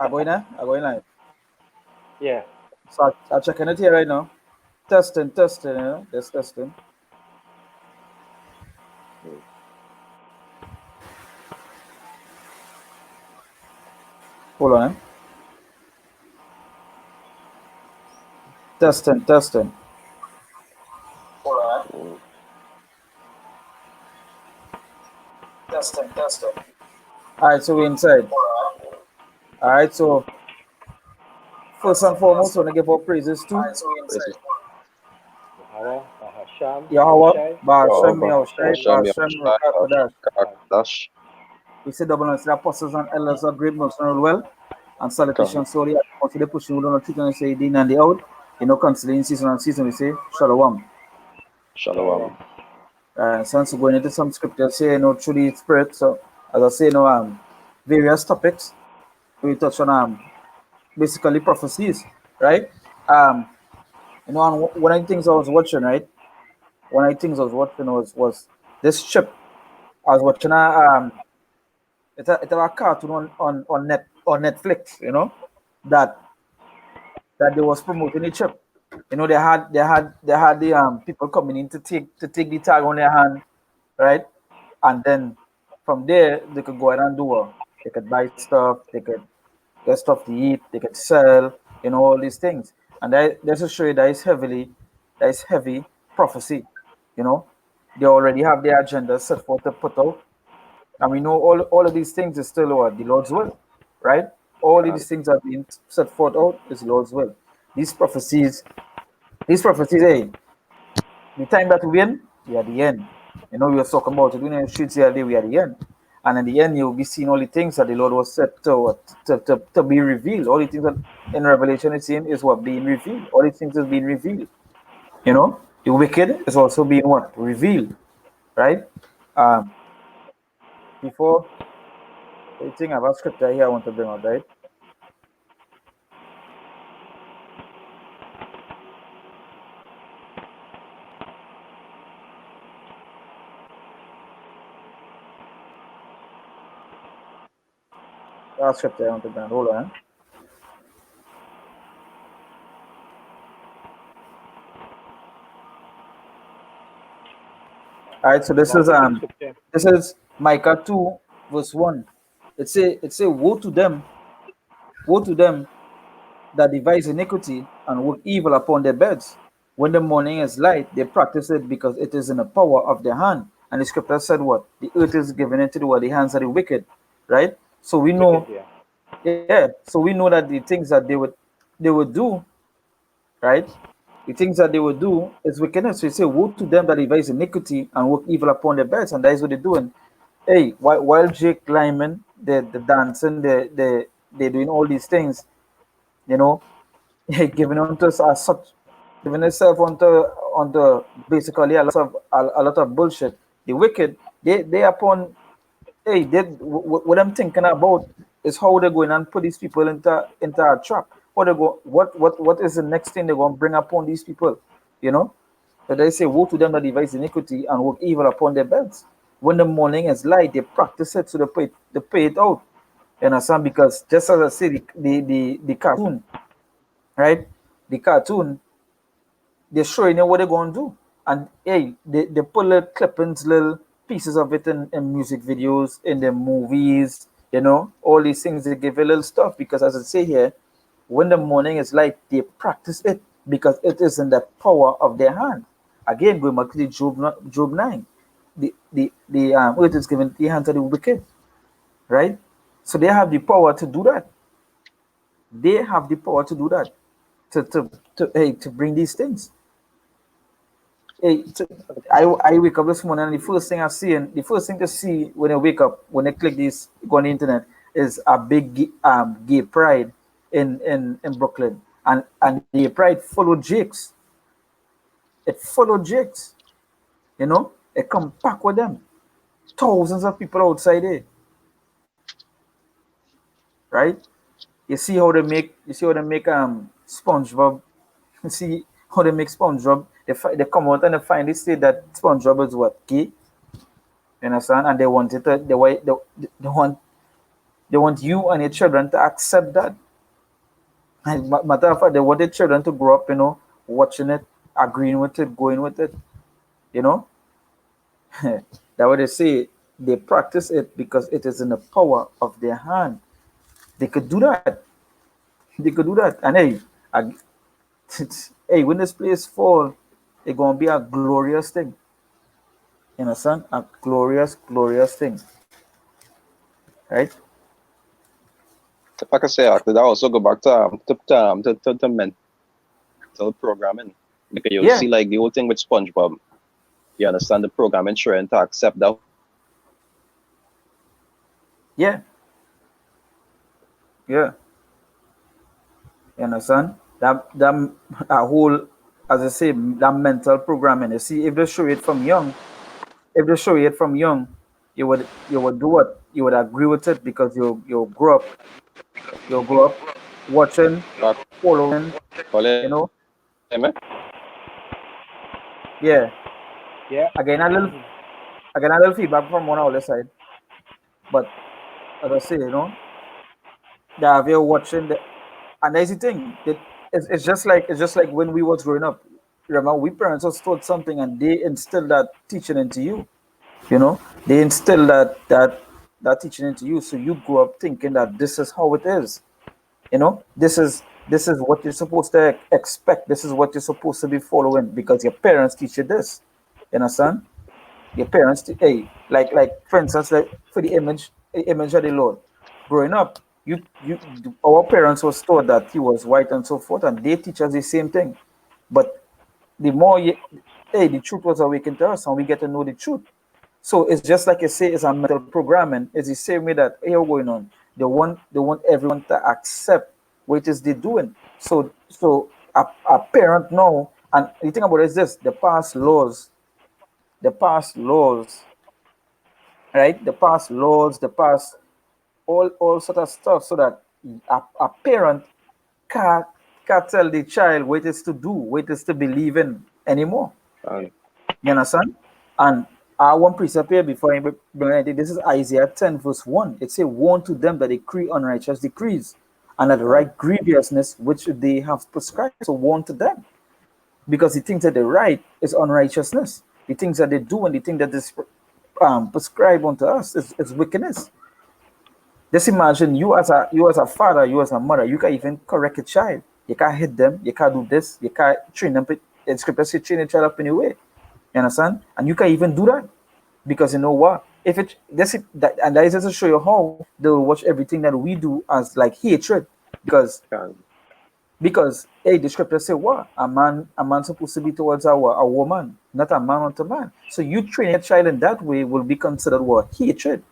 I'm going live. Yeah. So I'm checking it here right now. Testing, testing, just testing. Hold on, Testing, testing. Hold on, Testing, testing. All right, so we're inside. All right, so first and foremost, I want to give our praises to Praises Yahweh, Bahasham, Yahweh, Yahushai, Ba'ashem, Jehovah, Yahushai, Bahasham, Hashem, Ba'ashem, Yahushai, Rakakadash. Kakadash, We say double honors to the apostles and elders of great most well. And Kahu, salutation solely to the pushing we don't treat and say in and the out. You know, constantly in season and season, we say Shalom. Shalom. Shalom. Since we're going into some scriptures here, through the spirit. So, as I say, various topics. We touch on basically prophecies, right? And one of the things I was watching, right? One of the things I was watching was this chip. I was watching it's a cartoon on Netflix, that that they was promoting the chip. They had the people coming in to take the tag on their hand, right? And then from there they could go ahead and they could buy stuff, they could get stuff to eat, they could sell, all these things. And that's to show you that is heavy prophecy, you know. They already have their agenda set forth to put out. And we know all of these things is still what the Lord's will, right? All of these things are being set forth out is the Lord's will. These prophecies, hey, the time that we win, we are the end. We were talking about it. We in the streets here, we are the end. And in the end, you'll be seeing all the things that the Lord was set to be revealed. All the things that in Revelation it's saying is what being revealed. All the things is being revealed. The wicked is also being what? Revealed. Right? Um, before I think I have a scripture here I want to bring out, right? That scripture I want to bring out. Hold on. All right, so this is Micah 2, verse 1. It say, woe to them that devise iniquity and work evil upon their beds. When the morning is light, they practice it because it is in the power of their hand. And the scripture said what? The earth is given into the hands of the wicked, right? So we know, yeah. So we know that the things that they would do, right? The things that they would do is wickedness. So you say, woe to them that devise iniquity and work evil upon their beds, and that is what they're doing. Hey, while Jake Lyman, the dancing, they're doing all these things, you know, giving onto us as such, giving itself onto basically a lot of bullshit. The wicked, they upon, hey, what I'm thinking about is how they're going and put these people into a trap. What is the next thing they're going to bring upon these people? You know, but they say, woe to them that devise iniquity and work evil upon their beds. When the morning is light, they practice it, so they pay it out. You understand? Because just as I say, the cartoon, right? The cartoon, they're showing you what they're going to do. And hey, they put little clippings, little pieces of it in music videos, in the movies, all these things. They give you little stuff because, as I say here, when the morning is light, they practice it because it is in the power of their hand. Again, going back to the Job 9, the earth is given the hands of the wicked, right? So they have the power to do that. They have the power to do that, to bring these things. Hey, I wake up this morning and the first thing to see when I wake up, when I click this, go on the internet, is a big gay pride in Brooklyn. And the pride followed Jake's. It followed Jake's. It come back with them. Thousands of people outside there. Right? You see how they make SpongeBob. You see how they make SpongeBob. They come out and they finally say that SpongeBob is what? Gay. You understand? And they want it. They want They want you and your children to accept that. And matter of fact, they want their children to grow up, watching it, agreeing with it, going with it. You know, that what they say. They practice it because it is in the power of their hand. They could do that. They could do that. And hey, I, hey, when this place fall, it's gonna be a glorious thing. You understand? A glorious, glorious thing, right? If I could say that also go back to mental programming. Because you Yeah, see like the whole thing with SpongeBob. You understand the programming trying to accept that whole yeah, yeah. You understand? That a whole, as I say, that mental programming. You see, if they show it from young, if they show it from young, you would do what? You would agree with it because you grow up watching, back following, call you it, know. man. Yeah. Yeah. Again, a little feedback from one other side. But as I say, they have you watching the and that's the thing. It's just like when we was growing up. Remember, we parents was taught something and they instill that teaching into you. They instill that teaching into you, so you grow up thinking that this is how it is. This is what you're supposed to expect. This is what you're supposed to be following because your parents teach you this. You understand? Your parents, hey, like for instance, like for the image of the Lord. Growing up, our parents was taught that he was white and so forth, and they teach us the same thing. But the more the truth was awakened to us, and we get to know the truth. So it's just like you say, it's a mental programming. It's the same way that here going on. They want everyone to accept what it is they're doing. So a parent now, and the thing about it is this: the past laws, right? The past all sort of stuff, so that a parent can't can't tell the child what it is to do, what it is to believe in anymore. And You understand? And I one precept here before I bring anything. This is Isaiah 10, verse 1. It says, "Woe to them that decree unrighteous decrees, and that and write grievousness which they have prescribed." So woe to them. Because the things that they write is unrighteousness. The things that they do and the thing that is prescribed unto us is wickedness. Just imagine you as a father, you as a mother, you can even correct a child. You can't hit them, you can't do this, you can't train them. In scripture say train a child up in a way. You understand? And you can even do that. Because you know what? If it this is that and that is just to show you how they will watch everything that we do as like hatred. Because and because hey, the scripture say what? A man supposed to be towards a woman, not a man unto man. So you train a child in that way will be considered what? Hatred.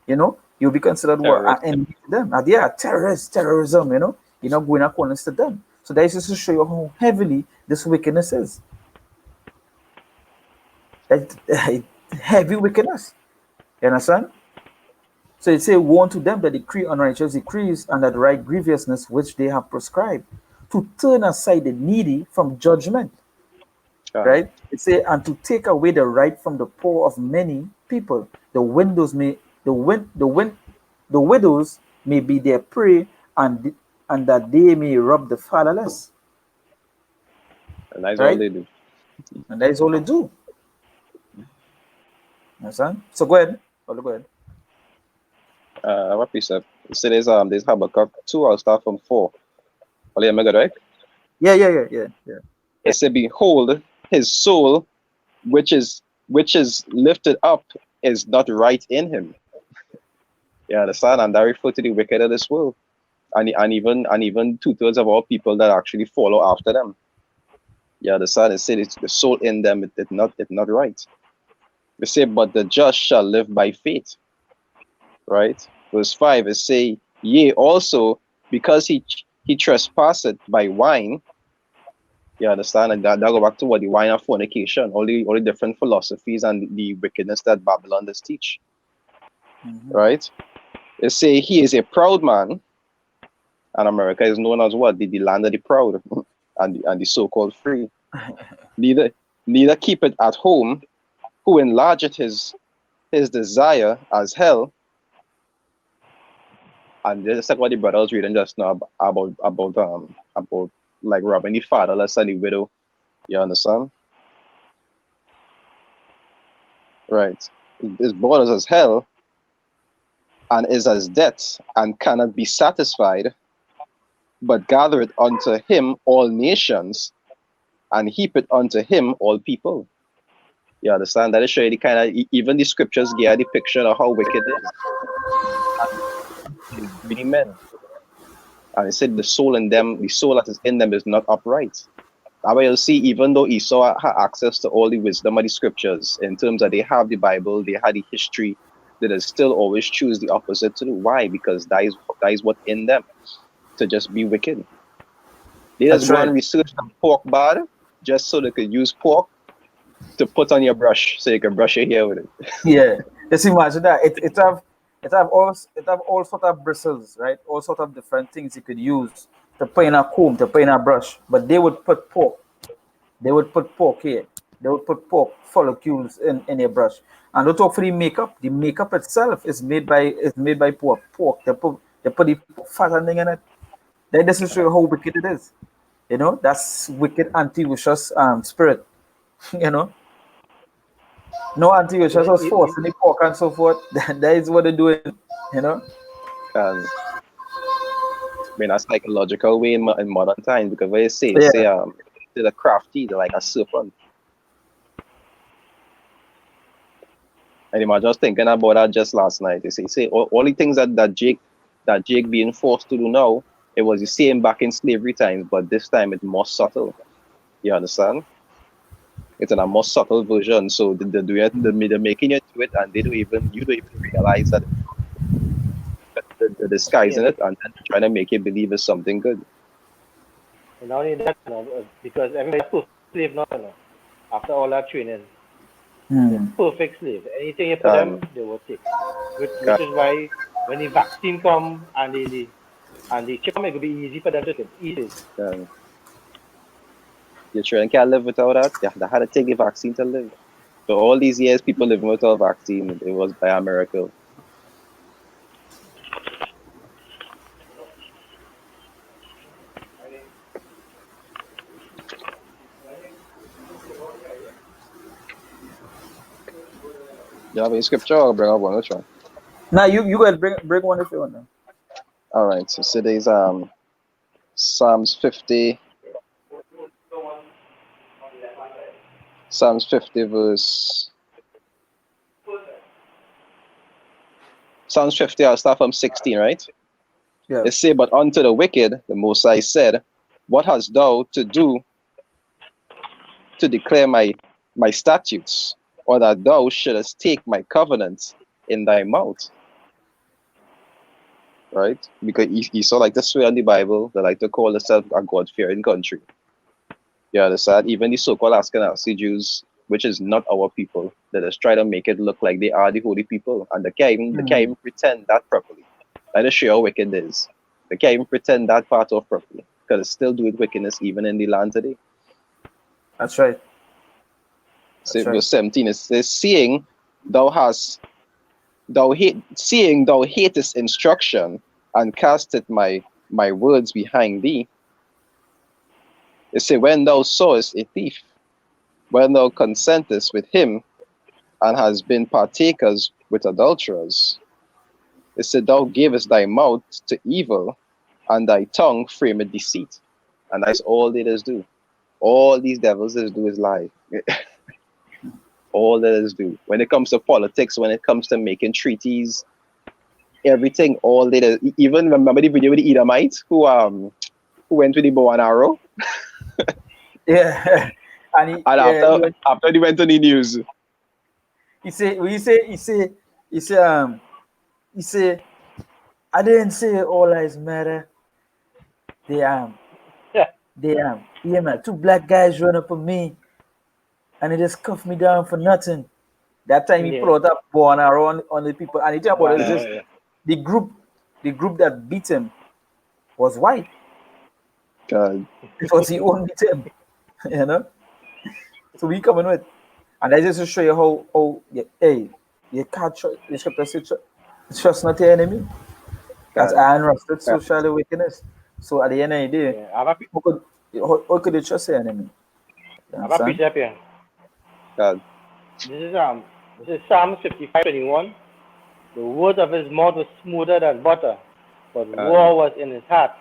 You'll be considered what? An terrorist. enemy to them. And yeah, terrorism, you're not going according to them. So that is just to show you how heavily this wickedness is. That heavy wickedness. You understand? So it says, "Woe unto them that decree unrighteous decrees and that write grievousness which they have prescribed, to turn aside the needy from judgment." And Right? It says, "And to take away the right from the poor of many people. The widows may be their prey, and that they may rob the fatherless." that's all Right? they do. And that is all they do. Understand? So go ahead. Go ahead. What precept? So there's Habakkuk 2, I'll start from 4. Well, yeah, mega right? Yeah, yeah, yeah, yeah, yeah. It said, "Behold, his soul, which is lifted up, is not right in him." You understand? And that refers to the wicked of this world. And even 2/3 of all people that actually follow after them. You understand? It said it's the soul in them, it's not right. They say, "But the just shall live by faith." Right? Verse 5, it say, "Yea, also because he trespasseth by wine." You understand? And that go back to what the wine of fornication, all the different philosophies and the wickedness that Babylon does teach. Hmm. Right? They say he is a proud man, and America is known as what? The land of the proud and the so-called free. Neither neither keep it at home, who enlargeth his desire as hell, And just like what the brother was reading just now about like robbing the fatherless and the widow. You understand? Right. His borders as hell and is as debt and cannot be satisfied, but gathereth unto him all nations and heap it unto him all people. You understand? That is showing the kind of even the scriptures give a depiction of how wicked it is. And greedy men. And it said the soul in them, the soul that is in them is not upright. That way you'll see, even though Esau had access to all the wisdom of the scriptures, in terms that they have the Bible, they had the history, they will still always choose the opposite to do. Why? Because that is what in them, to just be wicked. They just That's go right. and research the pork bad, just so they could use pork to put on your brush, so you can brush your hair with it. Yeah. Just imagine that. It have all sort of bristles, right? All sort of different things you could use to put in a comb, to put in a brush. But they would put pork. They would put pork here. They would put pork follicles in a brush. And don't talk for the makeup. The makeup itself is made by pork. Pork. They put the pork fattening in it. That doesn't show you how wicked it is. That's wicked anti-vicious spirit. you know. No You, anti-vicious was you, forcing the pork and so forth. That is what they're doing. You know? And in a psychological way in modern times, because when you Yeah. say they're crafty, they're like a serpent. And I was just thinking about that just last night. You see all the things that Jake being forced to do now, it was the same back in slavery times, but this time it's more subtle. You understand? It's in a more subtle version. So they're doing it, they're making you do it, and you don't even realize that they're yeah, disguising it, and then trying to make you believe it's something good. and not only that, because everybody's perfect slave now, after all that training, they're Hmm. perfect slave. Anything you put And them, they will take. Which is why when the vaccine come and the chip come, it will be easy for them to take. Easy. um, your children can't live without that. They had to take the vaccine to live. So all these years, people living without a vaccine, it was by a miracle. You have any scripture or bring up one? Which one? Now you guys bring one if you want. Now. All right. So today's Psalms 50, Psalms 50 verse Psalms 50. I'll start from 16. Right. Yeah. It say, but unto the wicked, the Most High said, what hast thou to do to declare my statutes, or that thou shouldest take my covenant in thy mouth? Right? Because Esau like to swear on the Bible, they like to call themselves a God-fearing country. You understand? Even the so-called Ashkenazi Jews, which is not our people, they just try to make it look like they are the holy people, and they can't even pretend that properly. That is show how wicked it is. They can't even pretend that part off properly, because it's still doing wickedness even in the land today. That's right. So That's right. verse 17 it says, seeing thou hatest instruction and casteth my words behind thee. It say, when thou sawest a thief, when thou consentest with him, and has been partakers with adulterers. It said, thou gavest thy mouth to evil, and thy tongue frameth deceit. And that's all they just do. All these devils just do is lie. All they just do. When it comes to politics, when it comes to making treaties, everything, all they do. Even remember the video with the Edomite who went with the bow and arrow? Yeah. And And after they went to the news. he say he say he say I didn't say all lives matter. They Yeah, yeah man. Two black guys run up on me and they just cuff me down for nothing. That time he yeah. put out bow and arrow on the people, and the thing about it is Wow, this: yeah. the group the group that beat him was white. God, It was the own beat him, you know. So we coming with, and that just to show you how you can't trust the scripture say trust not your enemy. That's Can, iron rusted, can, so shall the wickedness. So at the end of the day, Yeah, I have a, who could you trust the enemy? You I have a understand? precept here. can, This is um this is Psalm 55:21. The words of his mouth was smoother than butter, but can, war was in his heart.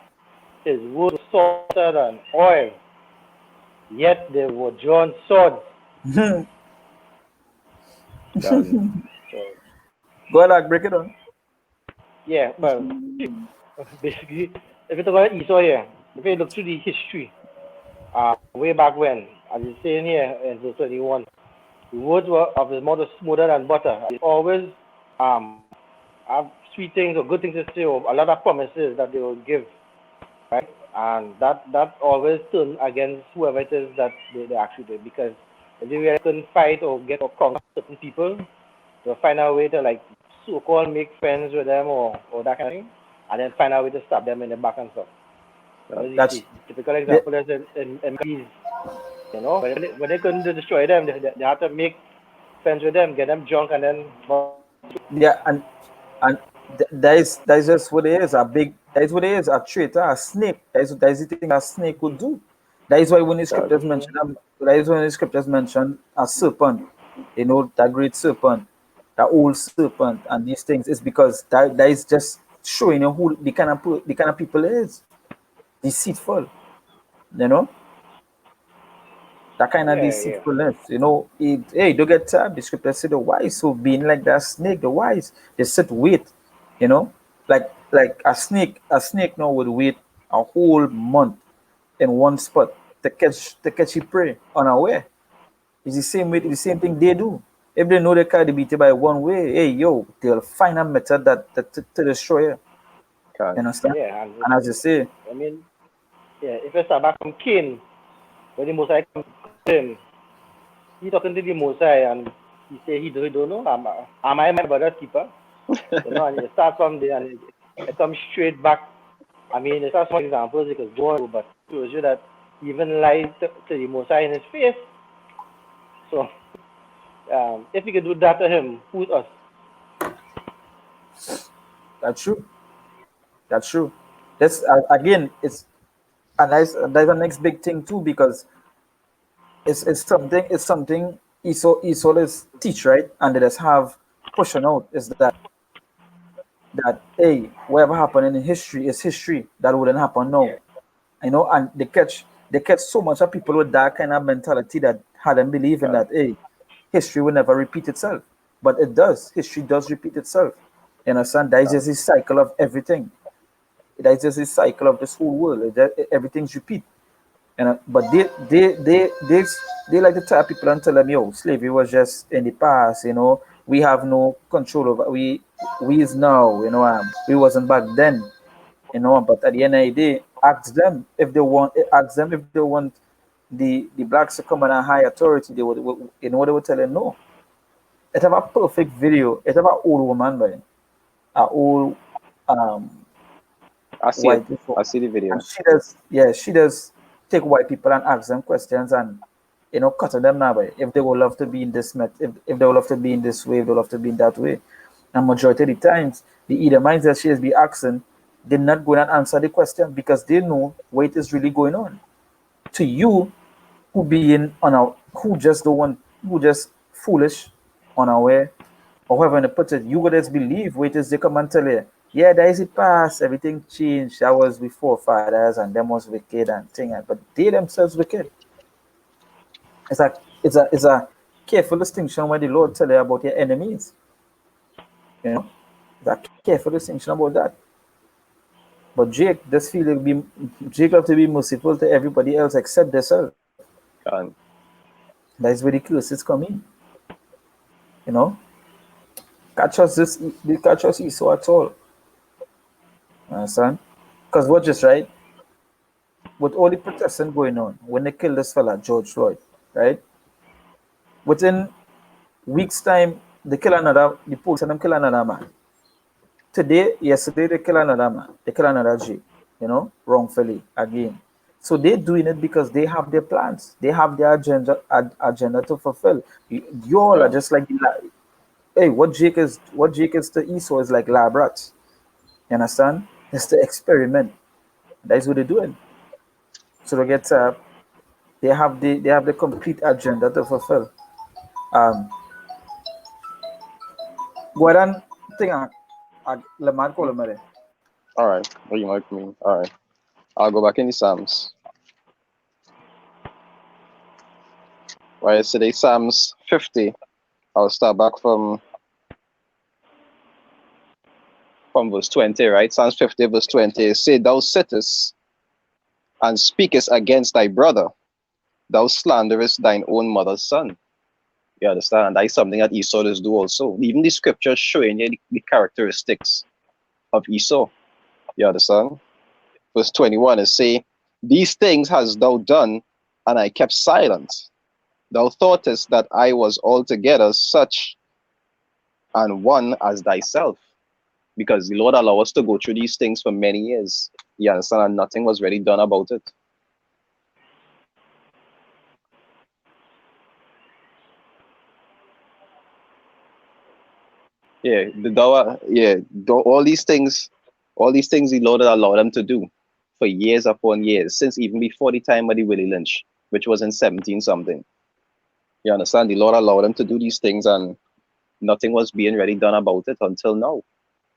His words were salter than oil, yet they were drawn swords. can, So Go ahead, like, break it on. yeah, well, basically, if you talk about Esau here, if you look through the history, way back when, as it's saying here in verse 21, the words were of his mouth were smoother than butter. He always um have sweet things or good things to say, or a lot of promises that they will give, right? And that always turn against whoever it is that they actually did, because if they really couldn't fight or get or conquer certain people, they'll find a way to like so-called make friends with them or that kind of thing, and then find a way to stab them in the back and stuff. You know, can, the That's typical the, example is in Greece, you know, when they couldn't destroy them, they had to make friends with them, get them drunk, and then yeah, and that is just what it is. A big that is what it is. A traitor, a snake. That is the thing a snake would do. That is why when the can, scriptures mention that is when the scriptures mention a serpent, you know, that great serpent, that old serpent, and these things is because that is just showing you who the kind of people it is. Deceitful, you know, that kind of yeah, yeah, deceitfulness, you know. Hey, don't get tired. The scripture say the wise who being like that snake, the wise, they sit wait, you know, like a snake now would wait a whole month in one spot to catch a prey unaware. It's the same way, the same thing they do. If they know they can't beat it by one way, hey yo, they'll find a method that to destroy you. You can, understand? yeah, and And as you say, I mean, yeah, if I start back from Cain, when the Mosai come to him, he talking to the Mosai and he say he don't know, am I my brother's keeper? You know, and it starts from there and it comes straight back. I mean, it's not some examples because John, but it shows you that he even lied to the Mosai in his face. So, if he could do that to him, who's us? that's true. That's true. That's again, it's and that's the next big thing too because it's something Esau is teach, right, and they just have pushing out is that hey, whatever happened in history is history, that wouldn't happen now, you know. And they catch so much of people with that kind of mentality that had them believing can, that hey, history will never repeat itself, but it does. History does repeat itself. You understand? That is can, just a cycle of everything. That is just a cycle of this whole world. Everything's repeat. But they like to tell people and tell them, yo, slavery was just in the past, you know. We have no control over we is now, you know. We wasn't back then, you know. But at the end of the day, ask them if they want the blacks to come in a high authority. They would, you know what they would tell them? No. It have a perfect video. It have an old woman, by a old um I see it. white people. I see the And video. she does take white people and ask them questions and, you know, cut them now by if they would love to be in this if they would love to be in this way, if they would love to be in that way. And majority of the times, the Edomites that she has been asking, they're not going to answer the question because they know what is really going on. To you, who being on a who just don't want who just foolish, unaware, or however to put it, you would just believe wait is they come and tell you, yeah, there is a past, everything changed. That was before fathers and them was wicked and thing, but they themselves wicked. It's a careful distinction when the Lord tell you about your enemies. You know, it's a careful distinction about that. But Jake just feel it be Jake have to be merciful to everybody else except themselves. Can, That is where the curses come in. You know, catch us this they catch us Esau at all. Understand? Because what just right with all the protesting going on when they killed this fella George Floyd, right? Within weeks time, the police and them kill another man. Yesterday they kill another man. They kill another G, you know, wrongfully again. So they're doing it because they have their plans. They have their agenda to fulfill. You all are can, just like hey, what Jake is to Esau is like lab rats. You understand? It's the experiment. That's what they're doing. So they get they have the complete agenda to fulfill. Um, Guaran thing lemar kolomere. All right. What you like me? All right. I'll go back in the Psalms. Right. Today, Psalms 50. I'll start back from verse 20, right? Psalms 50, verse 20. Say, thou sittest and speakest against thy brother. Thou slanderest thine own mother's son. You understand? That is something that Esau does do also. Even the scriptures showing you the characteristics of Esau. You understand? Verse 21 is say, these things hast thou done, and I kept silent. Thou thoughtest that I was altogether such and one as thyself. Because the Lord allowed us to go through these things for many years. You understand? And nothing was really done about it. Yeah, all these things the Lord allowed them to do for years upon years, since even before the time of the Willie Lynch, which was in 17 something. You understand? The Lord allowed them to do these things, and nothing was being really done about it until now.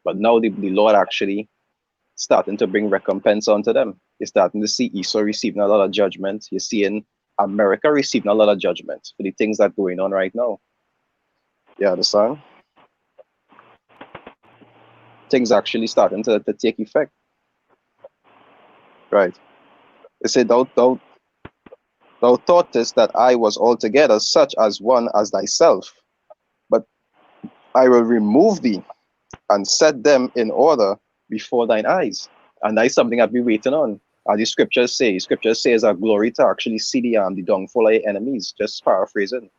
But now the Lord actually starting to bring recompense onto them. You're starting to see Esau receiving a lot of judgment. You're seeing America receiving a lot of judgment for the things that are going on right now. You understand? Things actually starting to take effect. Right. They say, thou thoughtest that I was altogether such as one as thyself, but I will remove thee and set them in order before thine eyes. And that is something I've been waiting on. As the scriptures say it's a glory to actually see the downfall of your enemies, just paraphrasing.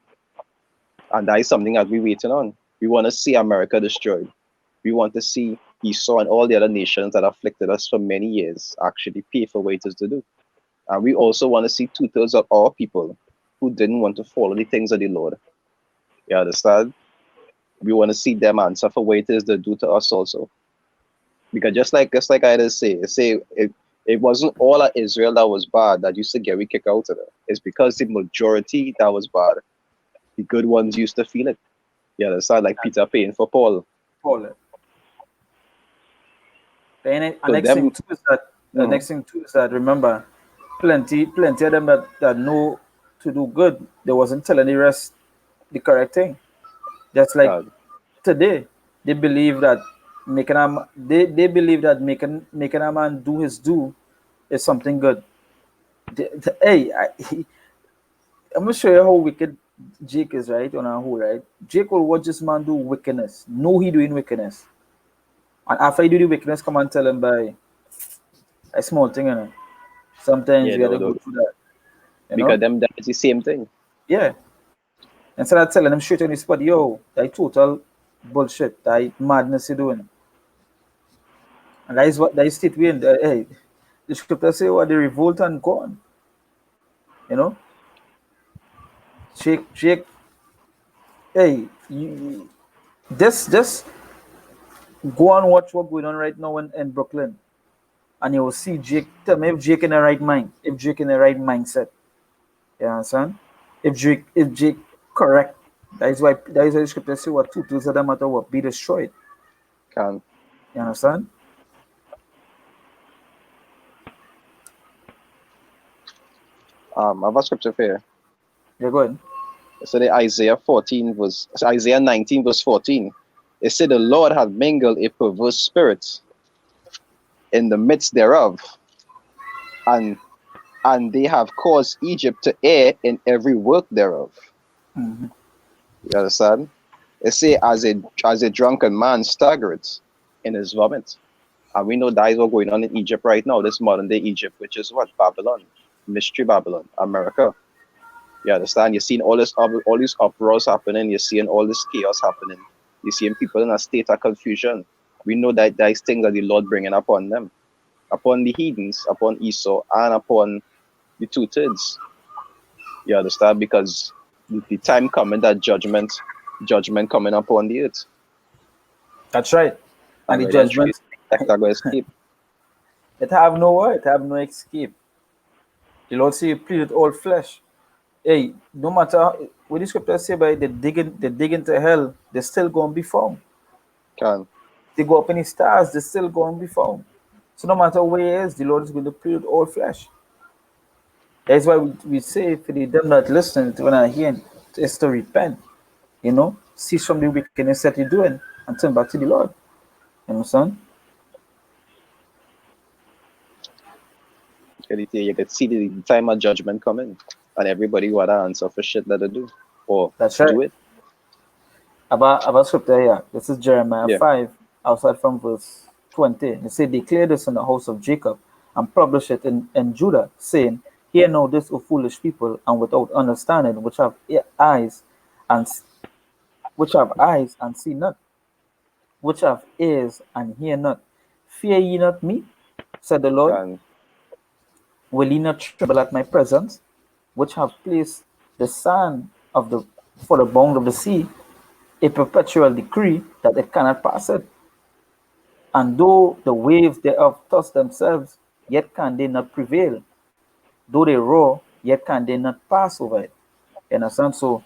And that is something I've been waiting on. We want to see America destroyed. We want to see Esau and all the other nations that afflicted us for many years actually pay for what it is to do. And we also want to see 2/3 of our people who didn't want to follow the things of the Lord. You understand? We want to see them answer for what it is they do to us also. Because just like I just say it wasn't all of Israel that was bad that used to get we kicked out of it. It's because the majority that was bad. The good ones used to feel it. You understand? Like Peter paying for Paul. Paul. The So next thing them too is that remember, plenty of them that know to do good, they wasn't telling the rest the correct thing. Just like uh, today, they believe that they believe that making a man do his due is something good. Hey, I'm gonna show you how wicked Jake is, right? On our who, right? Jake will watch this man do wickedness. Know he doing wickedness. And after he do the wickedness, come and tell him by a small thing, you know. Sometimes yeah, you gotta go through that, you because know? them that is the same thing. Yeah. Instead of telling him straight on the spot, yo, that total bullshit, that madness you doing. And that is state we in. Hey, the scripture say what the revolt and gone. You know? Jake, hey, just go and watch what's going on right now in Brooklyn. And you will see Jake. Tell me if Jake in the right mind, if Jake in the right mindset. You understand? If Jake correct, that is why the scripture say what 2/3 of them matter what be destroyed. Can You understand? I have a scripture here. You're good. So the Isaiah 19 verse 14. It said the Lord had mingled a perverse spirit in the midst thereof, and they have caused Egypt to err in every work thereof. Mm-hmm. You understand? It say as a drunken man staggereth in his vomit. And we know that is what going on in Egypt right now, this modern day Egypt, which is what? Babylon. Mystery Babylon, America. You understand? You're seeing all these uproars happening, you're seeing all this chaos happening. You're seeing people in a state of confusion. We know that there is things that the Lord bringing upon them, upon the heathens, upon Esau, and upon the 2/3. You understand? Because the time coming that judgment coming upon the earth. That's right. And And right and straight. That go escape. It have no what? It have no escape. The Lord say, plead with all flesh. Hey, no matter what the scriptures say by they dig into hell, they're still gonna be found. Can. They go up in the stars, they're still gonna be found. So no matter where he is, the Lord is going to plead with all flesh. That's why we say for the them not listening to when I hear is to repent, cease from the wickedness that you're doing and turn back to the Lord. You understand? You could see the time of judgment coming, and everybody got to answer for shit that they do or That's right. do it. About scripture here. This is Jeremiah Yeah, 5, outside from verse 20. It said, declare this in the house of Jacob and publish it in Judah, saying, hear now this, O foolish people, and without understanding, eyes and which have eyes and see not, which have ears and hear not. Fear ye not me, said the Lord. can. Will ye not tremble at my presence, which have placed the sand of the for the bound of the sea, a perpetual decree that it cannot pass it? And though the waves thereof toss themselves, yet can they not prevail. Though they roar, yet can they not pass over it. You understand? So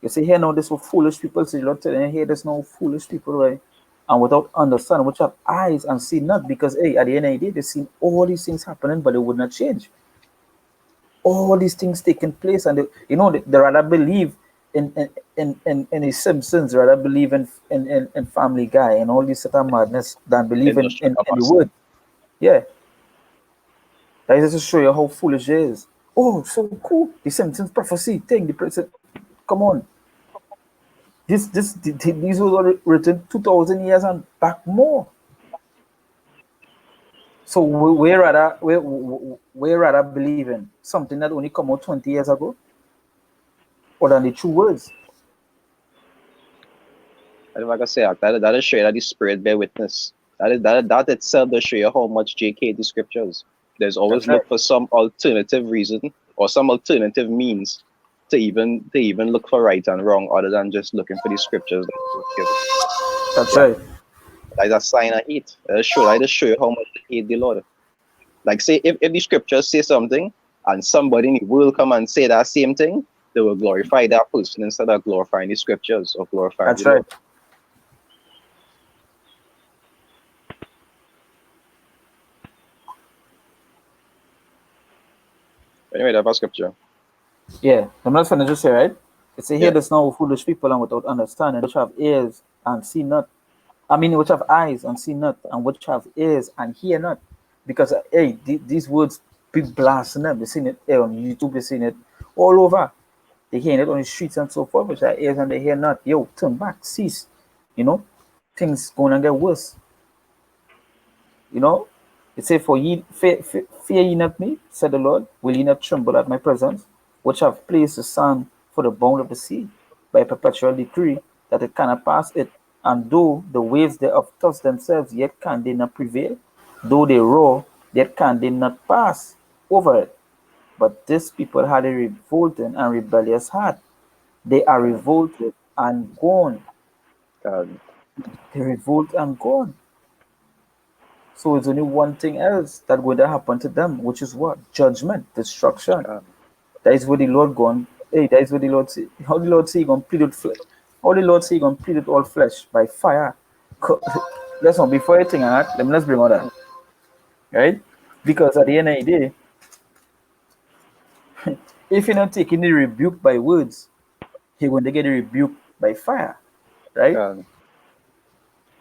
you say, here now, this for foolish people. So the Lord telling you, here, there's no foolish people, right? And without understanding, which have eyes and see not, because hey, at the end of the day, they've seen all these things happening, but they would not change. All these things taking place, and they rather believe in the Simpsons, rather believe in Family Guy and all this sort of madness than believe Industrial in the capacity. word. Yeah, that is just to show you how foolish it is. Oh, so cool! The Simpsons prophecy thing, the present. Come on, these was written 2,000 years and back more. So we rather believe in something that only come out 20 years ago, or than the true words. And like I say, that is show you that the spirit bear witness. That itself does show you how much JK the scriptures. There's always That's right. look for some alternative reason or some alternative means to even look for right and wrong other than just looking for the scriptures that was given. That's Yeah. right. That is a sign of hate. I just show you how much they hate the Lord. Like say if the scriptures say something and somebody in the world come and say that same thing, they will glorify that person instead of glorifying the scriptures or glorifying That's the right. Lord. Anyway, that was scripture. Yeah. I'm not gonna just say right. It's a here Yeah, there's no foolish people and without understanding, which have ears and see not. I mean, which have eyes and see not, and which have ears and hear not. Because hey, these words be blasting them. They seen it on YouTube. They seen it all over. They hearing it on the streets and so forth. Which have ears and they hear not. Yo, turn back, cease. You know, things going to get worse. You know, it say, "For ye fear ye not me," said the Lord. Will ye not tremble at my presence, which have placed the sun for the bound of the sea, by a perpetual decree that it cannot pass it? And though the waves thereof toss themselves, yet can they not prevail. Though they roar, yet can they not pass over it. But this people had a revolting and rebellious heart. They are God, revolted and gone. God, They revolt and gone. So it's only one thing else that going to happen to them, which is what? Judgment, destruction. God. That is what the Lord gone. Hey, that is what the Lord say. How the Lord say he gonna plead with flesh? How the Lord say he gonna plead with all flesh by fire? Listen, before you think that, let's bring on that. Right? Because at the end of the day, if you're not taking the rebuke by words, you're going to get a rebuke by fire. Right? God.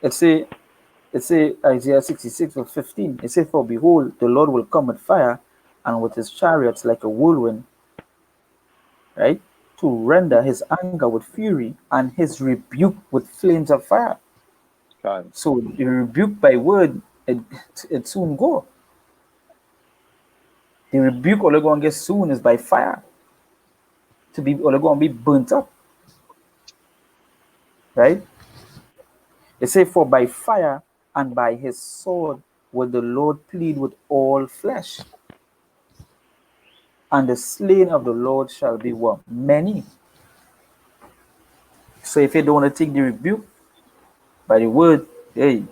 Let's say Isaiah 66 verse 15. It says, for behold, the Lord will come with fire and with his chariots like a whirlwind, right? To render his anger with fury and his rebuke with flames of fire. God. So the rebuke by word, it soon go. The rebuke all they're going to get soon is by fire. To be all they're going to be burnt up, right? It say, for by fire and by his sword will the Lord plead with all flesh. And the slain of the Lord shall be what? Many. So if you don't want to take the rebuke by the word, hey,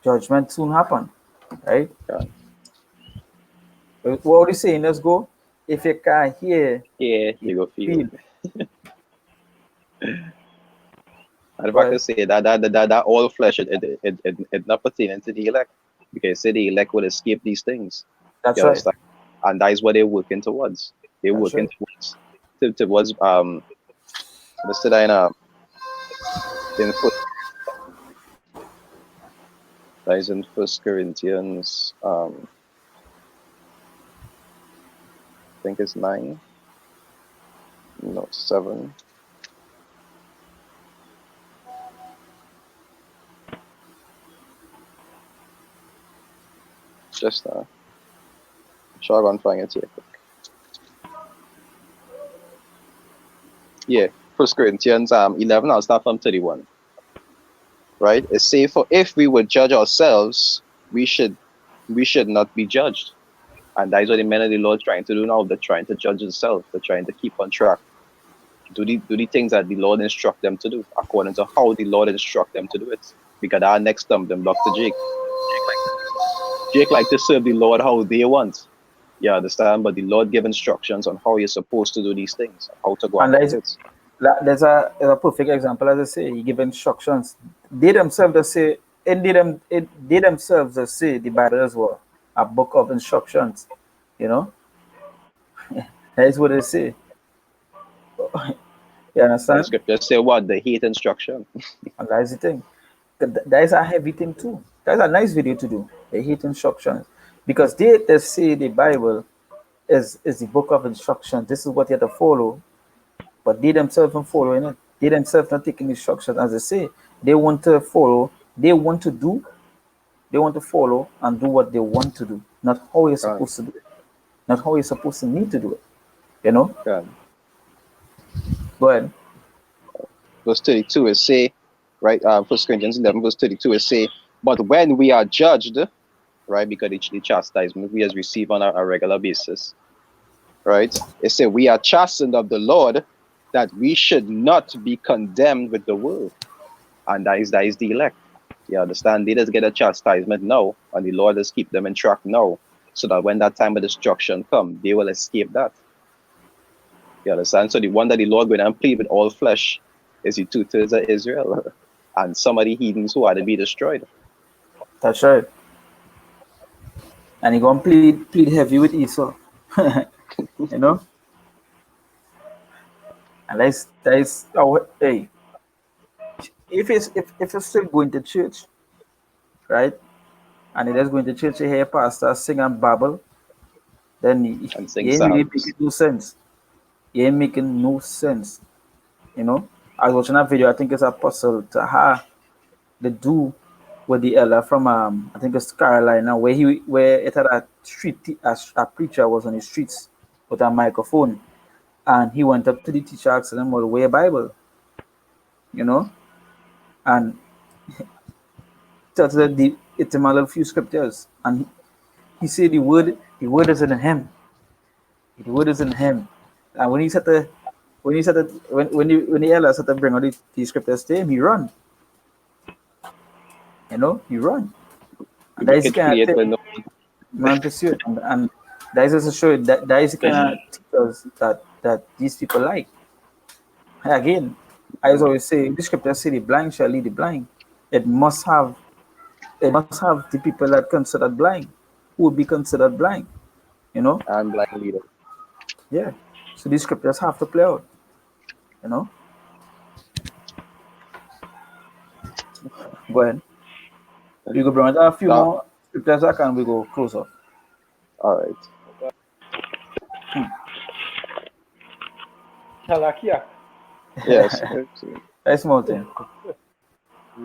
Judgment soon happen, right? Yeah. What are you saying? Let's go. If you can't hear, Yeah, you you go feel. feel. And if I Well, could say that all flesh, it not pertaining to the elect. Because say the elect will escape these things. that's You right. understand? And that is what they're working towards. They're That's working right. towards let's say that in First Corinthians I think it's 9, no 7. Just sure I'm gonna find it here. Yeah, First Corinthians 11. I'll start from 31. Right? It say, for if we would judge ourselves, we should not be judged. And that is what the men of the Lord trying to do now. They're trying to judge themselves. They're trying to keep on track. Do the things that the Lord instruct them to do, according to how the Lord instruct them to do it. Because our next stumbling block to Jake. Jake like to serve the Lord how they want. You understand? But the Lord give instructions on how you're supposed to do these things, how to go And about it. there's a perfect example, as I say, he give instructions. They themselves just say, and they themselves just say the Bible as well, a book of instructions. You know, that is what they say. You And the understand? scriptures say what? They hate instruction. And that is the thing. That is a heavy thing too. That's a nice video to do. They hate instructions because they say the Bible is the book of instructions. This is what you have to follow, but they themselves not following it. They themselves not taking instructions. As I say, they want to follow, they want to do, they want to follow and do what they want to do, not how you're Can, supposed to do it, not how you're supposed to need to do it. You know? can. Go ahead. Verse 32 is say, right? First Corinthians 11, verse 32 is say, but when we are judged, right, because the chastisement we has received on a regular basis, right? It said we are chastened of the Lord that we should not be condemned with the world. And that is the elect. You understand? They just get a chastisement now, and the Lord just keep them in track now, so that when that time of destruction come, they will escape that. You understand? So the one that the Lord going and plead with all flesh is the 2/3 of Israel, and some of the heathens who are to be destroyed. That's right. And he gonna plead heavy with Esau. You know? And that's oh hey, if it's still going to church, right? And it is going to church, you hear pastor sing and babble, then And he sing ain't really psalms. making no sense. He ain't making no sense. You know? I was watching a video, I think it's Apostle Taha, the do with the elder from I think it's Carolina, where it had a a preacher was on the streets with a microphone, and he went up to the teacher asking him, well, where Bible? You know? And started it's a little few scriptures, and he said the word is in him. The word is in him. And when the elder started bring out the scriptures to him, he run. You know, he run. The And that is the wicked kind of fleeth thing when no man pursue it. And that is also show that is the kind of teachers that these people like. Again, I always say the scripture say the blind shall lead the blind. It must have the people that considered blind who would be considered blind, you know? and blind leader. Yeah. So these scriptures have to play out, you know? Go ahead. We go bring out a few Now, more scriptures that can we go close up. all right. Salakia. Yes. That's small thing.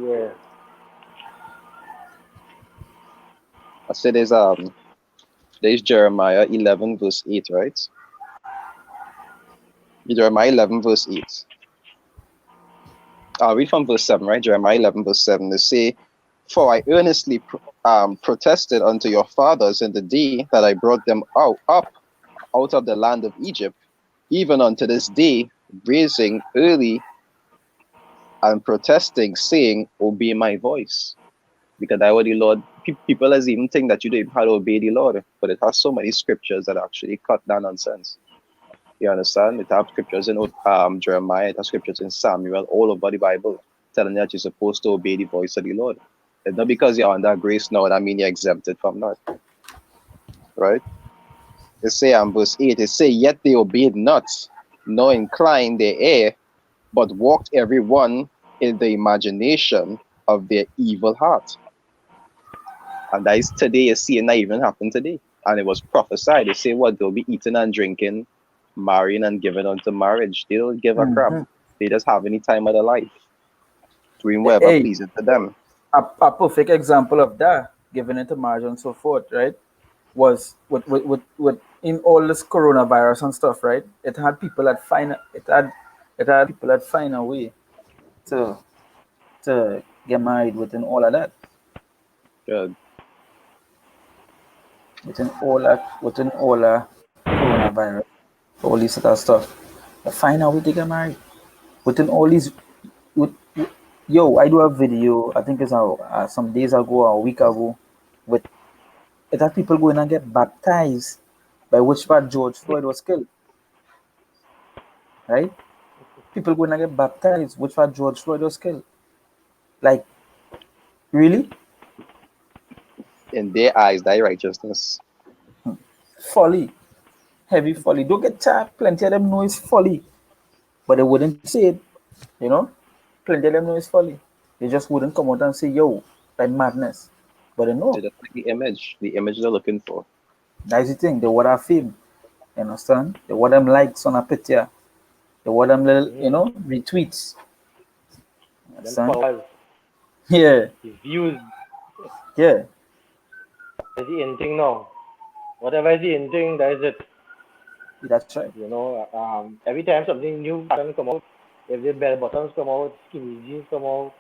Yeah. I said there's Jeremiah 11 verse 8, right? Jeremiah 11 verse 8. I'll read from verse 7, right? Jeremiah 11 verse 7. They say, for I earnestly protested unto your fathers in the day that I brought them out of the land of Egypt, even unto this day, raising early and protesting, saying, obey my voice. Because that what the Lord, people as even think that you don't even have to obey the Lord, but it has so many scriptures that actually cut that nonsense. You understand? It has scriptures in Jeremiah, it has scriptures in Samuel, all over the Bible, telling you that you're supposed to obey the voice of the Lord. It's not because you're under grace now that means you're exempted from that, right? It say verse 8, it say, yet they obeyed not, nor inclined their ear, but walked every one in the imagination of their evil heart. And that is today, you see, and that even happened today. And it was prophesied. They say what? They'll be eating and drinking, marrying and giving unto marriage. They don't give a crap. Mhm. They just have any time of their life, doing whatever Hey, pleases to them. a perfect example of that, given into marriage and so forth, right? Was with in all this coronavirus and stuff, right? It had people that find a way to to get married within all of that, Yeah, within all that coronavirus, all this sort of stuff. They find a way to get married within all these. With, yo, I do a video. I think it's some days ago or a week ago. With it had people going and get baptized by which part George Floyd was killed, right? People going to get baptized which part George Floyd was killed. Like, really? in their eyes, thy righteousness. Folly. Heavy folly. Don't get tired. Plenty of them know it's folly. But they wouldn't say it, you know? Plenty of them know it's folly. They just wouldn't come out and say, yo, like madness. But they know. They just like the image they're looking for. That's the thing. They want our fame. You understand? They want them likes on a picture. They want them little, retweets. You Them understand? followers, Yeah. the views, Yeah. is the in thing now. Whatever is the in thing, that is it. That's right. Every time something new pattern come out, if the bell buttons come out, skinny jeans come out,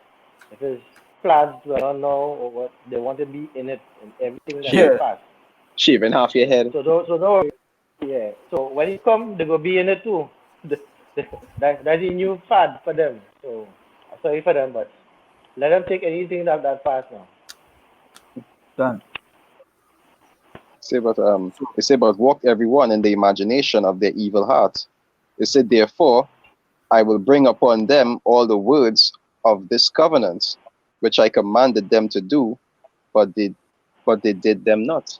if it's plaids, I don't know, or what, they want to be in it in everything that is Shave, Yeah. fast. shaving half your head. So don't worry. Yeah. So when it come, they go be in it too. That's a new fad for them. So sorry for them, but let them take anything that fast now. Done. Say about So, it say about walk everyone in the imagination of their evil heart. It said, therefore, I will bring upon them all the words of this covenant, which I commanded them to do, but they did them not.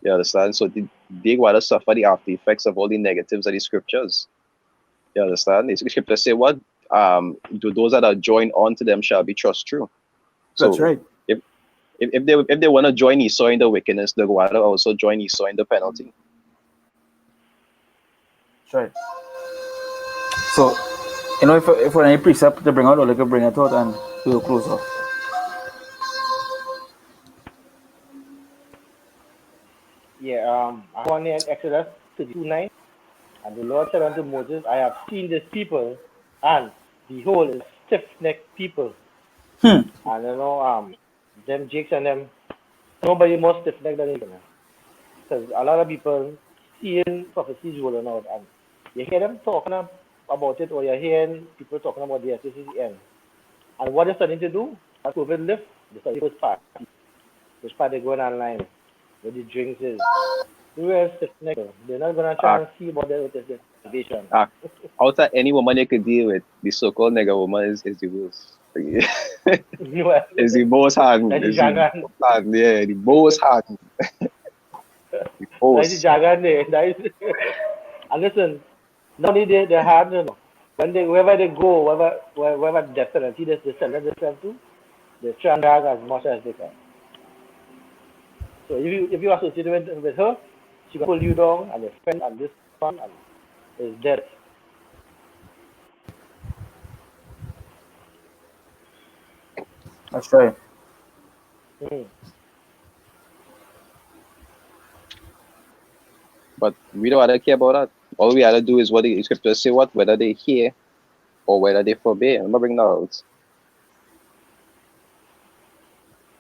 You understand? So they want to suffer the after effects of all the negatives of the scriptures. You understand? The scriptures say what? Do those that are joined onto them shall be trust true. that's So right. if if they want to join Esau in the wickedness, they want to also join Esau in the penalty. That's right. So, if we're any precept to bring out, or like bring it out and we'll close off. Yeah. I want in Exodus 32:9, and the Lord said unto Moses, I have seen this people, and behold, is stiff-necked people, Hmm. and them Jakes and them, nobody more stiff-necked than them. Because a lot of people seeing prophecies rolling out, and you hear them talking about it, or you're hearing people talking about yes, this is the end. And what they're starting to do, as COVID lift, they start to party. Which part they're going online, where the drinks is. The rest stiff neck. They're not gonna try Ah, and see about that with this salvation. ah, out of any woman you could deal with, the so-called nigga woman is the worst. You know, Is the most hardened. that's the Is the jargon. most hardened. Yeah, the most hardened. The That's the most. jargon there. That is. And listen, not only they're hard, when they wherever they go, wherever definitely they sell themselves to, they try and drag as much as they can. So if you associate with her, she can pull you down and your friend and this one and is dead. That's right. Mm-hmm. But we don't have to care about that. All we have to do is what the scriptures say, what whether they hear or whether they forbid. I'm not bringing that out.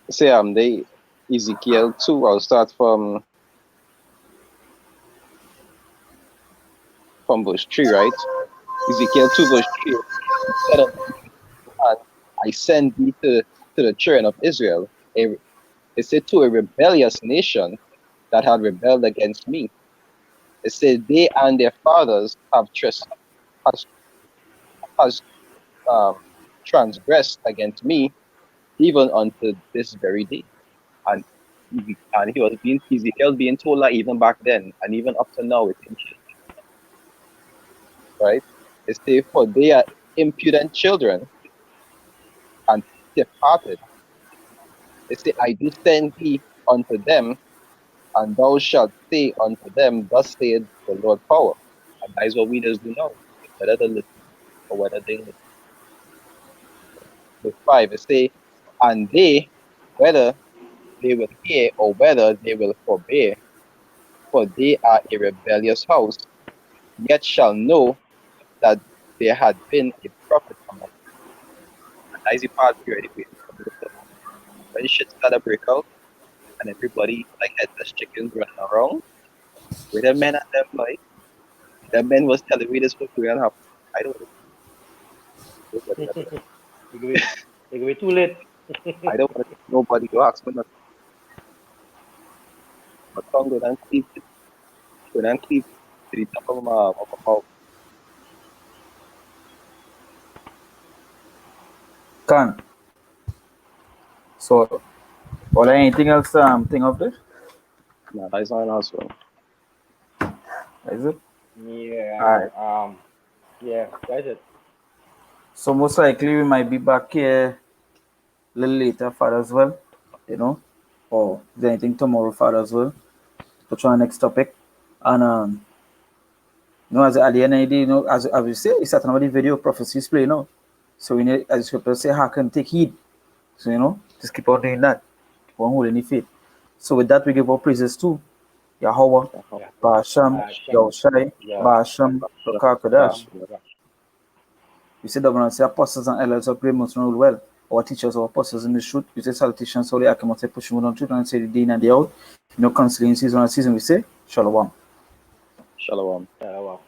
Say they Ezekiel 2, I'll start from verse 3, right? Ezekiel 2 verse 3. Said unto me, "Man, I send thee to to the children of Israel, it said to a rebellious nation that had rebelled against me. It said they and their fathers have has, has transgressed against me even unto this very day. And he was being Ezekiel being told that even back then and even up to now it can change, right? It says for they are impudent children and stiff-hearted. It say I do send thee unto them, and thou shalt say unto them, thus saith the Lord power. And that is what we just do now, whether they listen or whether they listen. Verse 5, it say, and they, whether they will hear or whether they will forbear, for they are a rebellious house, yet shall know that there had been a prophet among them. And that is the part we already waiting for. When shit start to break out and everybody like headless chickens running around, with the men and them like, the men was telling me this was going to happen. I don't know. Nobody got that. They could be too late. I don't want nobody to ask me nothing. But tongue go and cleave it. Go and cleave to the top of my mouth. Can. So, or anything else think of this? No, that is not an answer. Is it? Yeah. Alright. Yeah, that's it. So most likely we might be back here a little later for as well, you know. Or is there anything tomorrow for as well? To try next topic. And at the end of the day, as we say, it's at another video prophecies play, So we need, as the scripture say, hearken, take heed. So just keep on doing that. Keep on holding the faith. So with that we give our praises to Yahweh, Yeah. Ba'asham, Yahushai, Yeah. Ba'asham, Bakakadash. Yeah. We say that when I say apostles and elders of great must rule well. Our teachers, our apostles in the truth. We say salutations, holy Akamate, pushing on truth, and say the day and the out. Counseling season and season, we say Shalom. Shalom. Yeah, well.